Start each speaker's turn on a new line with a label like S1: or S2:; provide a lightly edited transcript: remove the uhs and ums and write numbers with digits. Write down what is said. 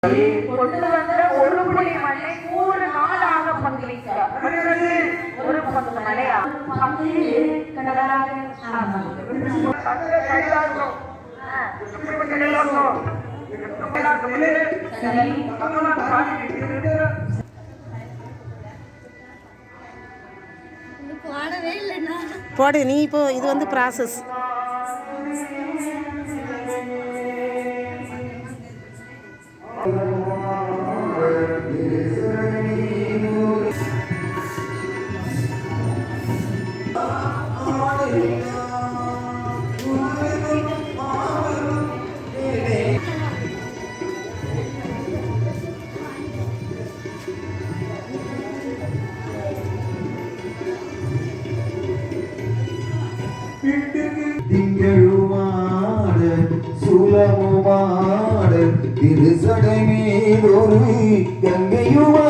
S1: கொண்டு வந்த ஒரு புடி மண்ணை 100 நாளாக பங்களிக்க ஒரு பங்கு மழையா
S2: போடு நீ. இப்போ இது வந்து ப்ராசஸ்.
S3: திங்களுமாட சுலமுமாட திருசடை மீதொரு கங்கையுமா